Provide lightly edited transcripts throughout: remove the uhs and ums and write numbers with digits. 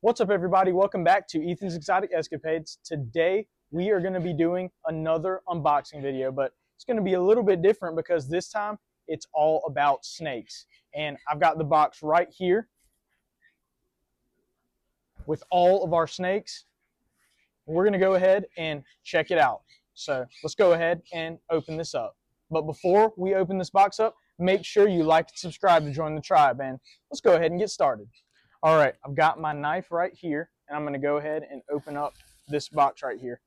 What's up, everybody? Welcome back to Ethan's Exotic Escapades. Today we are going to be doing another unboxing video, but it's going to be a little bit different because this time it's all about snakes. And I've got the box right here with all of our snakes. We're going to go ahead and check it out. So let's go ahead and open this up. But before we open this box up, make sure you like and subscribe to join the tribe, and let's go ahead and get started. All right, I've got my knife right here, and I'm going to go ahead and open up this box right here.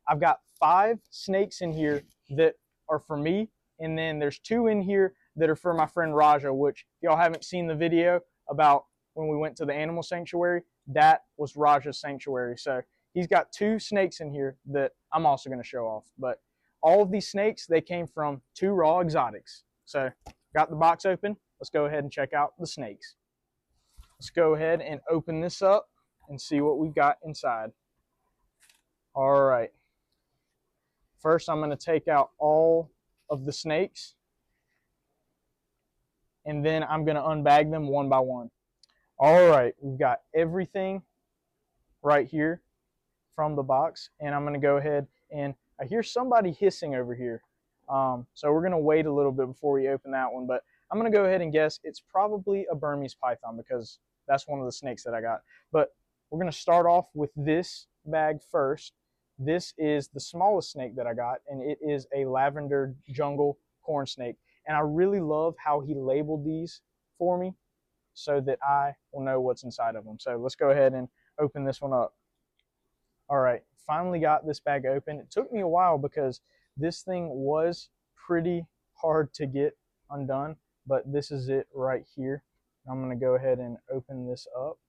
I've got 5 snakes in here that are for me, and then there's 2 in here that are for my friend Raja, which if y'all haven't seen the video about when we went to the animal sanctuary, that was Raja's sanctuary. So he's got 2 snakes in here that I'm also going to show off. But all of these snakes, they came from 2 raw exotics. So got the box open. Let's go ahead and check out the snakes. Let's go ahead and open this up and see what we've got inside. All right. First, I'm going to take out all of the snakes, and then I'm going to unbag them one by one. All right, we've got everything right here from the box, and I'm going to go ahead and I hear somebody hissing over here. So we're going to wait a little bit before we open that one, but I'm going to go ahead and guess it's probably a Burmese python because that's one of the snakes that I got. But we're going to start off with this bag first. This is the smallest snake that I got, and it is a lavender jungle corn snake. And I really love how he labeled these for me so that I will know what's inside of them. So let's go ahead and open this one up. All right, finally got this bag open. It took me a while because this thing was pretty hard to get undone, but this is it right here. I'm going to go ahead and open this up.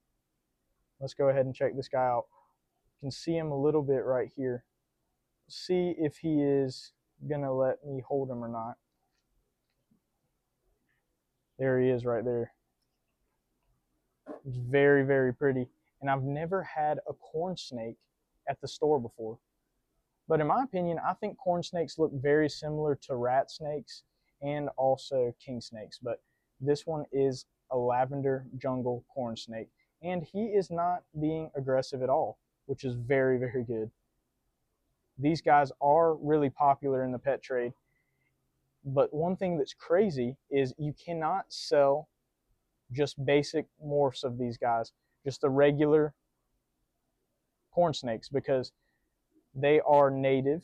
Let's go ahead and check this guy out. You can see him a little bit right here. See if he is going to let me hold him or not. There he is right there. It's very, very pretty. And I've never had a corn snake at the store before. But in my opinion, I think corn snakes look very similar to rat snakes and also king snakes. But this one is a lavender jungle corn snake, and he is not being aggressive at all, which is very, very good. These guys are really popular in the pet trade, but one thing that's crazy is you cannot sell just basic morphs of these guys, just the regular corn snakes, because they are native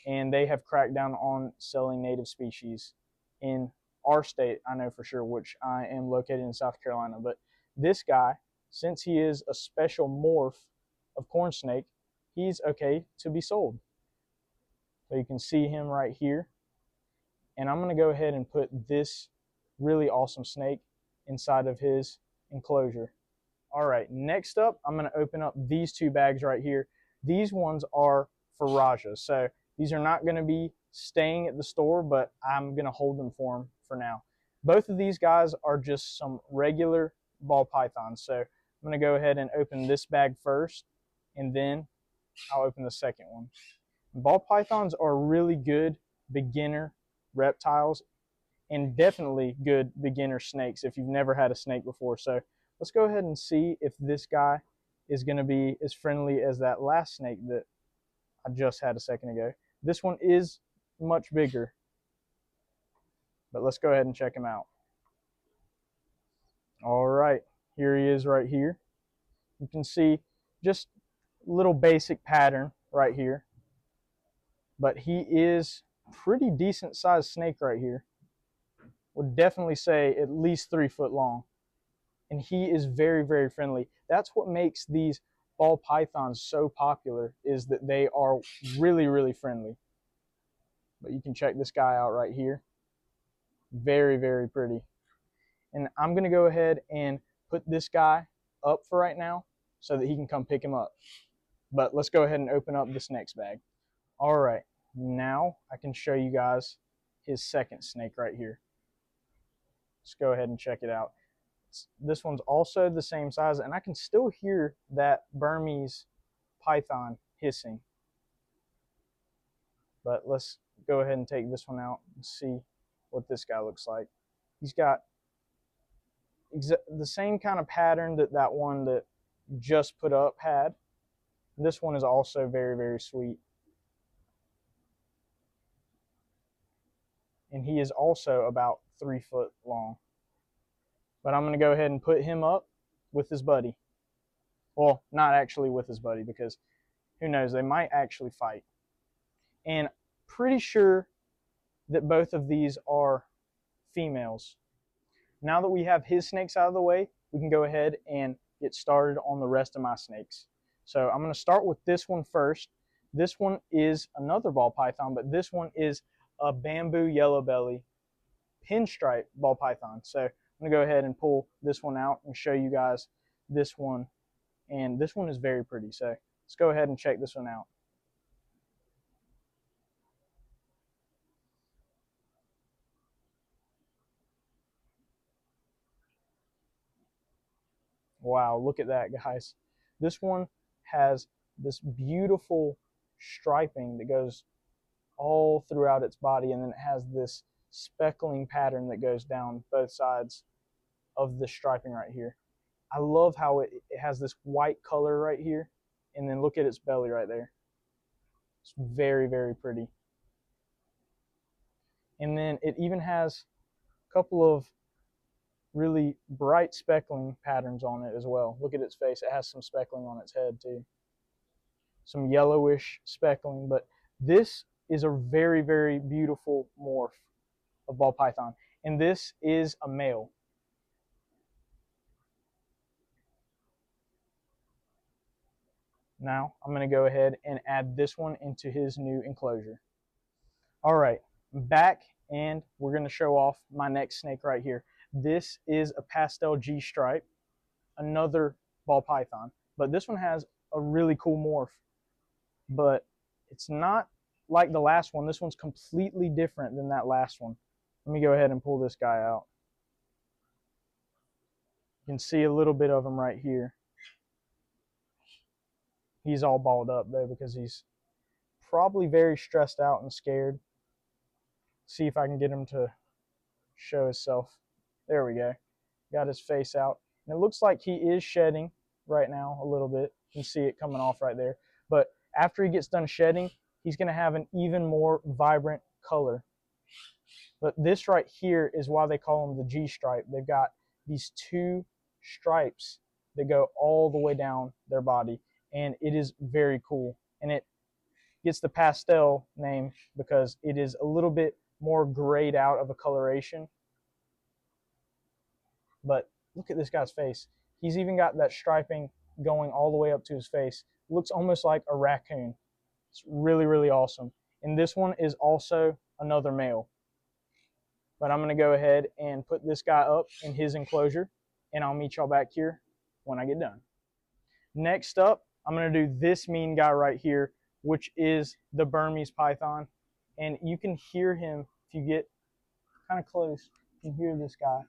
and they have cracked down on selling native species in our state, I know for sure, which I am located in South Carolina. But this guy, since he is a special morph of corn snake, he's okay to be sold. So you can see him right here. And I'm going to go ahead and put this really awesome snake inside of his enclosure. All right, next up, I'm going to open up these 2 bags right here. These ones are for Raja. So these are not going to be staying at the store, but I'm going to hold them for him for now. Both of these guys are just some regular ball pythons. So I'm going to go ahead and open this bag first, and then I'll open the second one. Ball pythons are really good beginner reptiles and definitely good beginner snakes if you've never had a snake before. So let's go ahead and see if this guy is going to be as friendly as that last snake that I just had a second ago. This one is much bigger, but let's go ahead and check him out. All right, here he is right here. You can see just a little basic pattern right here, but he is pretty decent sized snake right here. Would definitely say at least 3 foot long. And he is very, very friendly. That's what makes these ball pythons so popular, is that they are really, really friendly. But you can check this guy out right here. Very, very pretty. And I'm going to go ahead and put this guy up for right now so that he can come pick him up. But let's go ahead and open up this next bag. All right, now I can show you guys his second snake right here. Let's go ahead and check it out. This one's also the same size, and I can still hear that Burmese python hissing. But let's go ahead and take this one out and see what this guy looks like. He's got the same kind of pattern that one that just put up had. This one is also very, very sweet. And he is also about 3 foot long. But I'm going to go ahead and put him up with his buddy. Well, not actually with his buddy, because who knows, they might actually fight. And pretty sure that both of these are females. Now that we have his snakes out of the way, we can go ahead and get started on the rest of my snakes. So I'm going to start with this one first. This one is another ball python, but this one is a bamboo yellow belly pinstripe ball python. So I'm going to go ahead and pull this one out and show you guys this one. And this one is very pretty. So let's go ahead and check this one out. Wow, look at that, guys. This one has this beautiful striping that goes all throughout its body, and then it has this speckling pattern that goes down both sides of the striping right here. I love how it has this white color right here, and then look at its belly right there. It's very, very pretty. And then it even has a couple of really bright speckling patterns on it as well. Look at its face. It has some speckling on its head too. Some yellowish speckling, but this is a very, very beautiful morph of ball python. And this is a male. Now I'm going to go ahead and add this one into his new enclosure. All right, back, and we're going to show off my next snake right here. This is a pastel G stripe, another ball python, but this one has a really cool morph, but it's not like the last one. This one's completely different than that last one. Let me go ahead and pull this guy out. You can see a little bit of him right here. He's all balled up though because he's probably very stressed out and scared. See if I can get him to show himself. There we go. Got his face out. And it looks like he is shedding right now a little bit. You can see it coming off right there. But after he gets done shedding, he's going to have an even more vibrant color. But this right here is why they call him the G stripe. They've got these two stripes that go all the way down their body. And it is very cool. And it gets the pastel name because it is a little bit more grayed out of a coloration. But look at this guy's face. He's even got that striping going all the way up to his face. It looks almost like a raccoon. It's really, really awesome. And this one is also another male. But I'm going to go ahead and put this guy up in his enclosure, and I'll meet y'all back here when I get done. Next up, I'm going to do this mean guy right here, which is the Burmese python. And you can hear him if you get kind of close. You can hear this guy.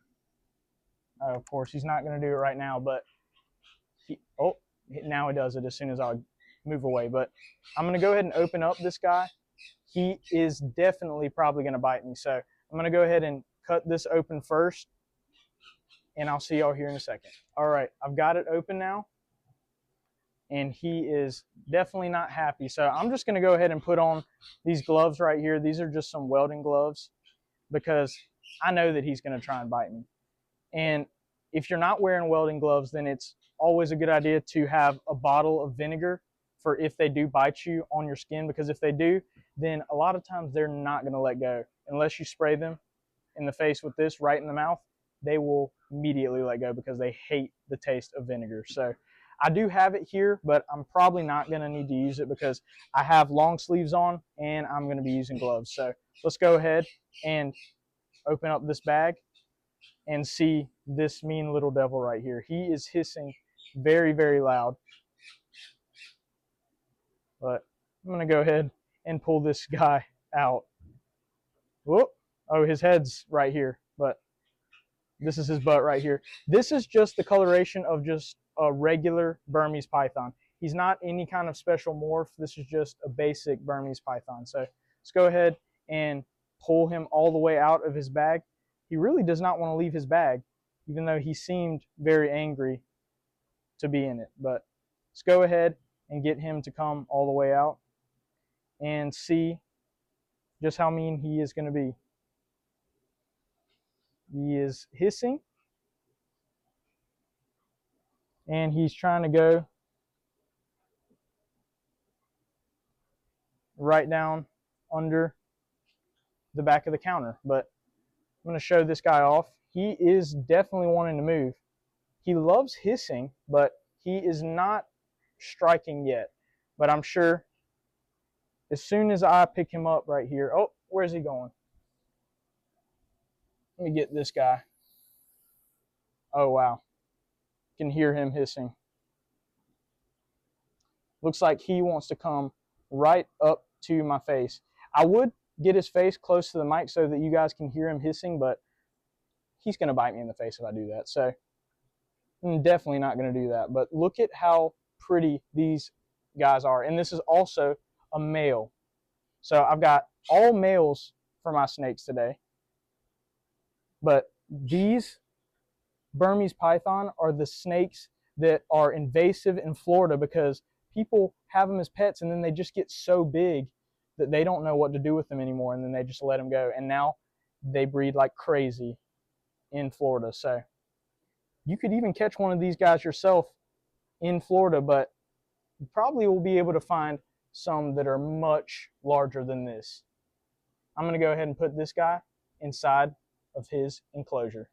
Of course, he's not going to do it right now, but now he does it as soon as I move away. But I'm going to go ahead and open up this guy. He is definitely probably going to bite me. So I'm going to go ahead and cut this open first, and I'll see y'all here in a second. All right, I've got it open now, and he is definitely not happy. So I'm just going to go ahead and put on these gloves right here. These are just some welding gloves because I know that he's going to try and bite me. And if you're not wearing welding gloves, then it's always a good idea to have a bottle of vinegar for if they do bite you on your skin, because if they do, then a lot of times they're not going to let go. Unless you spray them in the face with this right in the mouth, they will immediately let go because they hate the taste of vinegar. So I do have it here, but I'm probably not going to need to use it because I have long sleeves on and I'm going to be using gloves. So let's go ahead and open up this bag and see this mean little devil right here. He is hissing very, very loud. But I'm going to go ahead and pull this guy out. Whoop. Oh, his head's right here, but this is his butt right here. This is just the coloration of just a regular Burmese python. He's not any kind of special morph. This is just a basic Burmese python. So let's go ahead and pull him all the way out of his bag. He really does not want to leave his bag, even though he seemed very angry. to be in it. But let's go ahead and get him to come all the way out and see just how mean he is going to be. He is hissing, and he's trying to go right down under the back of the counter. But I'm going to show this guy off. He is definitely wanting to move. He loves hissing, but he is not striking yet. But I'm sure as soon as I pick him up right here, oh, where's he going? Let me get this guy. Oh, wow. You can hear him hissing. Looks like he wants to come right up to my face. I would get his face close to the mic so that you guys can hear him hissing, but he's going to bite me in the face if I do that. So I'm definitely not going to do that. But look at how pretty these guys are. And this is also a male. So I've got all males for my snakes today. But these Burmese python are the snakes that are invasive in Florida because people have them as pets and then they just get so big that they don't know what to do with them anymore, and then they just let them go. And now they breed like crazy in Florida. So you could even catch one of these guys yourself in Florida, but you probably will be able to find some that are much larger than this. I'm going to go ahead and put this guy inside of his enclosure.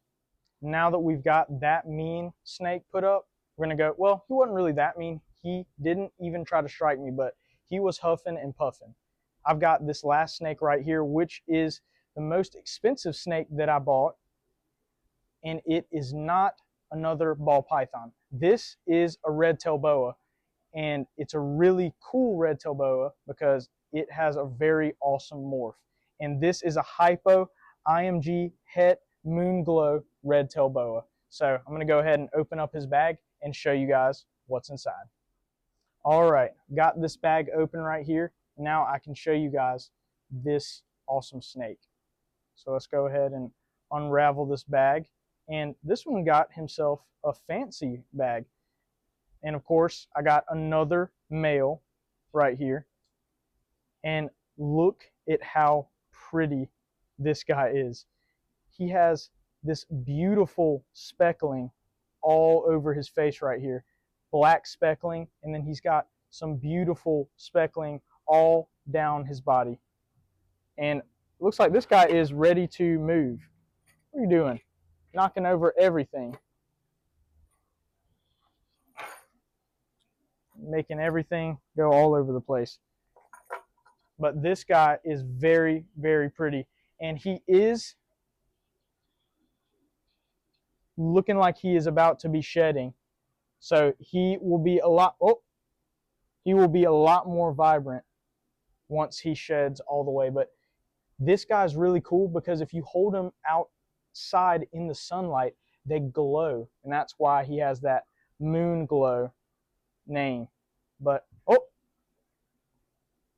Now that we've got that mean snake put up, we're going to go, well, he wasn't really that mean. He didn't even try to strike me, but he was huffing and puffing. I've got this last snake right here, which is the most expensive snake that I bought, and it is not another ball python. This is a red-tailed boa, and it's a really cool red-tailed boa because it has a very awesome morph. And this is a hypo IMG het moon glow red-tailed boa. So I'm going to go ahead and open up his bag and show you guys what's inside. All right, got this bag open right here. Now I can show you guys this awesome snake. So let's go ahead and unravel this bag. And this one got himself a fancy bag. And of course, I got another male right here. And look at how pretty this guy is. He has this beautiful speckling all over his face right here. Black speckling, and then he's got some beautiful speckling all down his body. And it looks like this guy is ready to move. What are you doing? Knocking over everything. Making everything go all over the place. But this guy is very, very pretty. And he is looking like he is about to be shedding. So he will be a lot more vibrant once he sheds all the way. But this guy's really cool because if you hold him outside in the sunlight, they glow. And that's why he has that moon glow name. But, oh,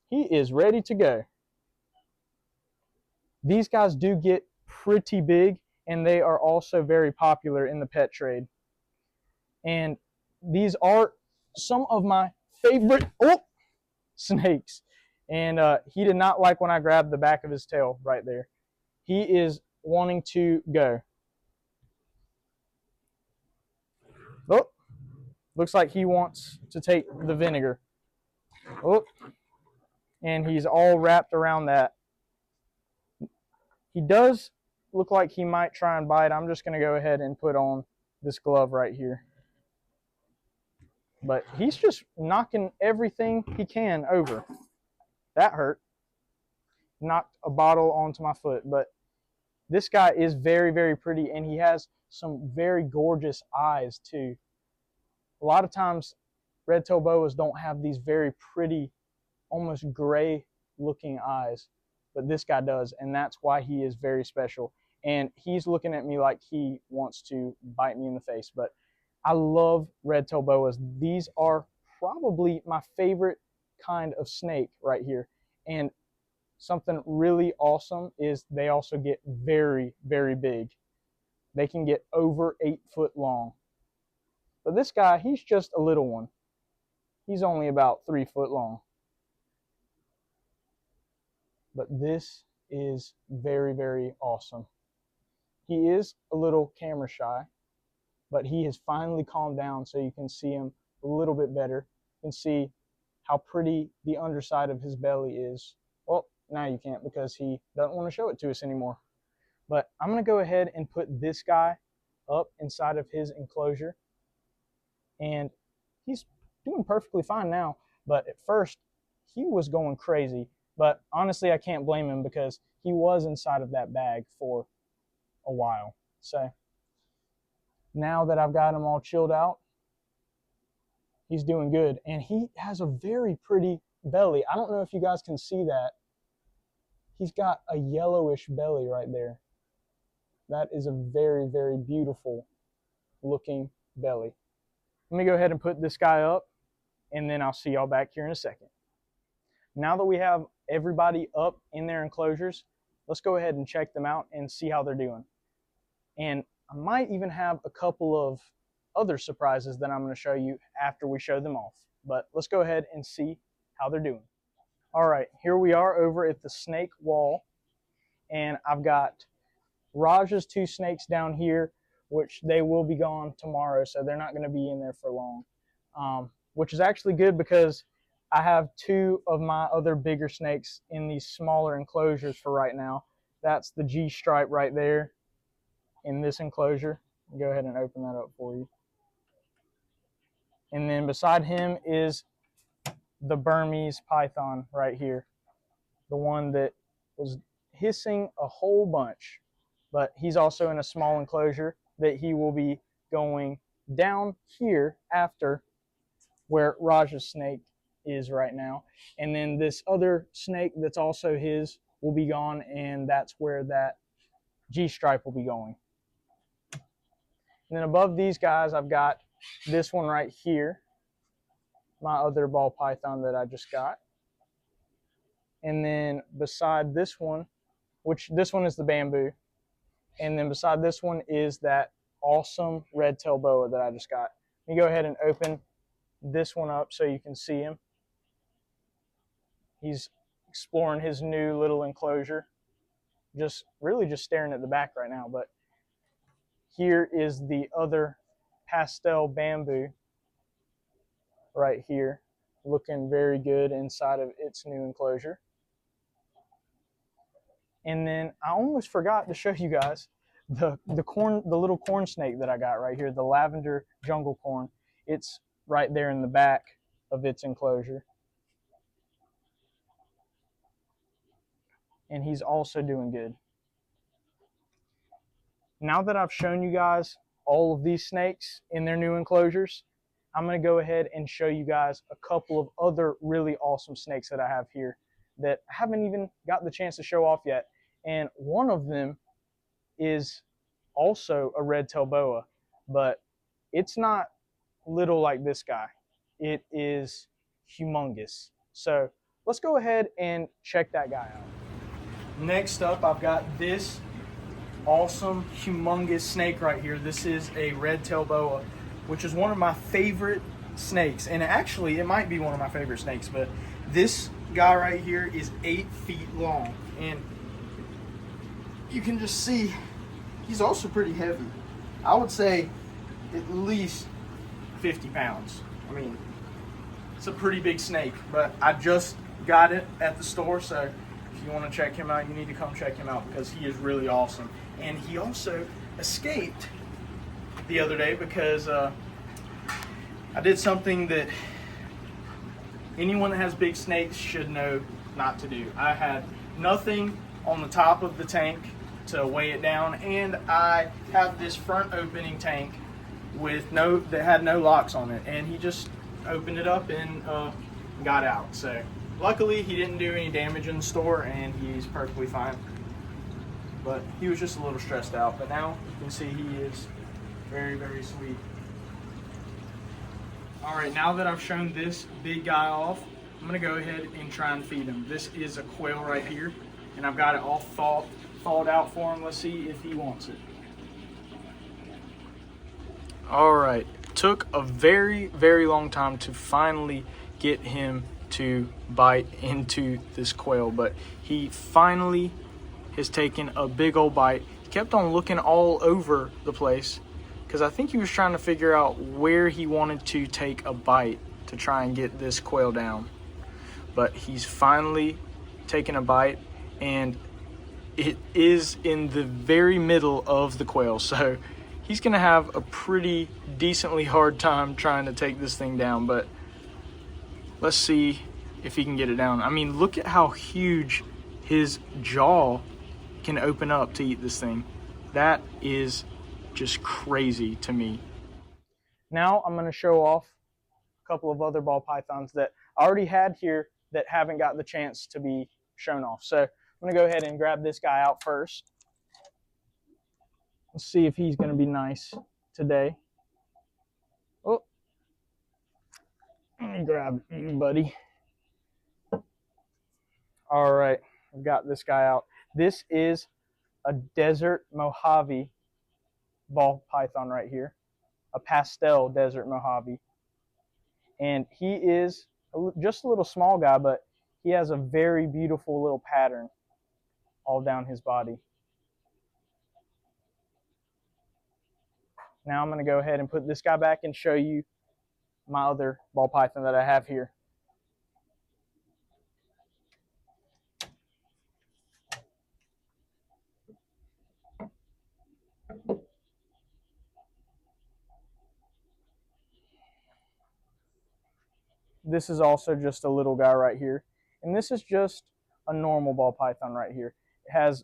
he is ready to go. These guys do get pretty big, and they are also very popular in the pet trade. And these are some of my favorite snakes. And he did not like when I grabbed the back of his tail right there. He is wanting to go. Oh, looks like he wants to take the vinegar. Oh, and he's all wrapped around that. He does look like he might try and bite. I'm just going to go ahead and put on this glove right here. But he's just knocking everything he can over. That hurt. Knocked a bottle onto my foot. But this guy is very, very pretty, and he has some very gorgeous eyes too. A lot of times red-tailed boas don't have these very pretty, almost gray looking eyes, but this guy does, and that's why he is very special. And he's looking at me like he wants to bite me in the face. But I love red-tailed boas. These are probably my favorite kind of snake right here. And something really awesome is they also get very, very big. They can get over 8 foot long. But this guy, he's just a little one. He's only about 3 foot long. But this is very, very awesome. He is a little camera shy, but he has finally calmed down so you can see him a little bit better. You can see how pretty the underside of his belly is. Well, now you can't because he doesn't want to show it to us anymore. But I'm going to go ahead and put this guy up inside of his enclosure. And he's doing perfectly fine now. But at first, he was going crazy. But honestly, I can't blame him because he was inside of that bag for a while. So now that I've got him all chilled out, he's doing good. And he has a very pretty belly. I don't know if you guys can see that. He's got a yellowish belly right there. That is a very, very beautiful looking belly. Let me go ahead and put this guy up, and then I'll see y'all back here in a second. Now that we have everybody up in their enclosures, let's go ahead and check them out and see how they're doing. And I might even have a couple of other surprises that I'm going to show you after we show them off. But let's go ahead and see how they're doing. All right, here we are over at the snake wall, and I've got Raj's 2 snakes down here, which they will be gone tomorrow, so they're not going to be in there for long, which is actually good because I have 2 of my other bigger snakes in these smaller enclosures for right now. That's the G stripe right there in this enclosure. I'll go ahead and open that up for you. And then beside him is the Burmese python right here, the one that was hissing a whole bunch. But he's also in a small enclosure that he will be going down here after where Raj's snake is right now. And then this other snake that's also his will be gone, and that's where that G-stripe will be going. And then above these guys, I've got this one right here, my other ball python that I just got. And then beside this one, which this one is the bamboo, and then beside this one is that awesome red-tail boa that I just got. Let me go ahead and open this one up so you can see him. He's exploring his new little enclosure. Really just staring at the back right now. But here is the other pastel bamboo right here, looking very good inside of its new enclosure. And then I almost forgot to show you guys the little corn snake that I got right here, the lavender jungle corn. It's right there in the back of its enclosure. And he's also doing good. Now that I've shown you guys all of these snakes in their new enclosures, I'm going to go ahead and show you guys a couple of other really awesome snakes that I have here that I haven't even got the chance to show off yet. And one of them is also a red-tail boa, but it's not little like this guy. It is humongous. So let's go ahead and check that guy out. Next up, I've got this awesome, humongous snake right here. This is a red-tail boa, which is one of my favorite snakes. And actually, it might be one of my favorite snakes, but this guy right here is 8 feet long. And you can just see he's also pretty heavy. I would say at least 50 pounds. I mean, it's a pretty big snake, but I just got it at the store, so if you want to check him out, you need to come check him out because he is really awesome. And he also escaped the other day because I did something that anyone that has big snakes should know not to do. I had nothing on the top of the tank to weigh it down, and I have this front opening tank that had no locks on it, and he just opened it up and got out. So luckily he didn't do any damage in the store, and he's perfectly fine. But he was just a little stressed out. But now you can see he is very, very sweet. All right, now that I've shown this big guy off, I'm gonna go ahead and try and feed him. This is a quail right here, and I've got it all thawed out for him. Let's see if he wants it. All right, took a very, very long time to finally get him to bite into this quail, but he finally has taken a big old bite. He kept on looking all over the place because I think he was trying to figure out where he wanted to take a bite to try and get this quail down. But he's finally taken a bite, and it is in the very middle of the quail, so he's gonna have a pretty decently hard time trying to take this thing down, but let's see if he can get it down. I mean, look at how huge his jaw can open up to eat this thing. That is just crazy to me. Now I'm gonna show off a couple of other ball pythons that I already had here that haven't got the chance to be shown off. So I'm gonna go ahead and grab this guy out first. Let's see if he's gonna be nice today. Oh, let me grab you, buddy. All right, I've got this guy out. This is a desert Mojave ball python right here, a pastel desert Mojave. And he is just a little small guy, but he has a very beautiful little pattern all down his body. Now I'm going to go ahead and put this guy back and show you my other ball python that I have here. This is also just a little guy right here. And this is just a normal ball python right here. It has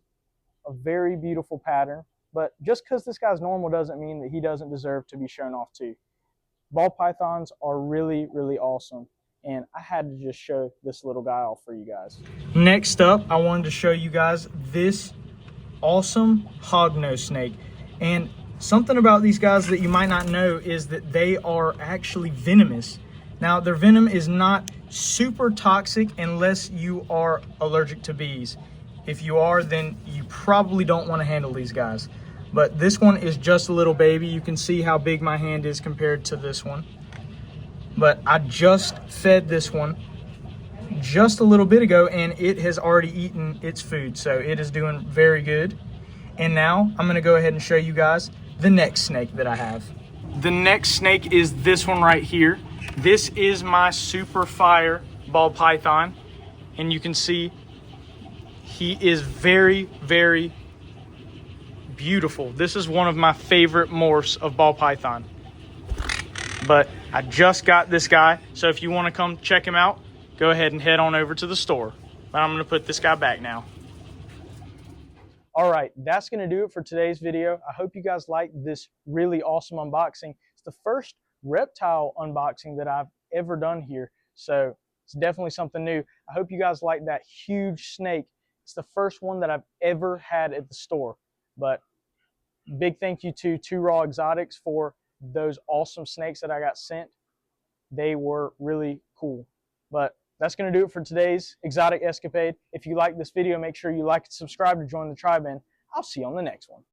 a very beautiful pattern, but just because this guy's normal doesn't mean that he doesn't deserve to be shown off too. Ball pythons are really, really awesome, and I had to just show this little guy off for you guys. Next up, I wanted to show you guys this awesome hognose snake. And something about these guys that you might not know is that they are actually venomous. Now, their venom is not super toxic unless you are allergic to bees. If you are, then you probably don't want to handle these guys. But this one is just a little baby. You can see how big my hand is compared to this one. But I just fed this one just a little bit ago, and it has already eaten its food. So it is doing very good. And now I'm going to go ahead and show you guys the next snake that I have. The next snake is this one right here. This is my super fire ball python. And you can see he is very, very beautiful. This is one of my favorite morphs of ball python. But I just got this guy, so if you want to come check him out, go ahead and head on over to the store. But I'm going to put this guy back now. All right, that's going to do it for today's video. I hope you guys liked this really awesome unboxing. It's the first reptile unboxing that I've ever done here, so it's definitely something new. I hope you guys like that huge snake. It's the first one that I've ever had at the store. But big thank you to Two Raw Exotics for those awesome snakes that I got sent. They were really cool. But that's going to do it for today's Exotic Escapade. If you like this video, make sure you like and subscribe to join the tribe, and I'll see you on the next one.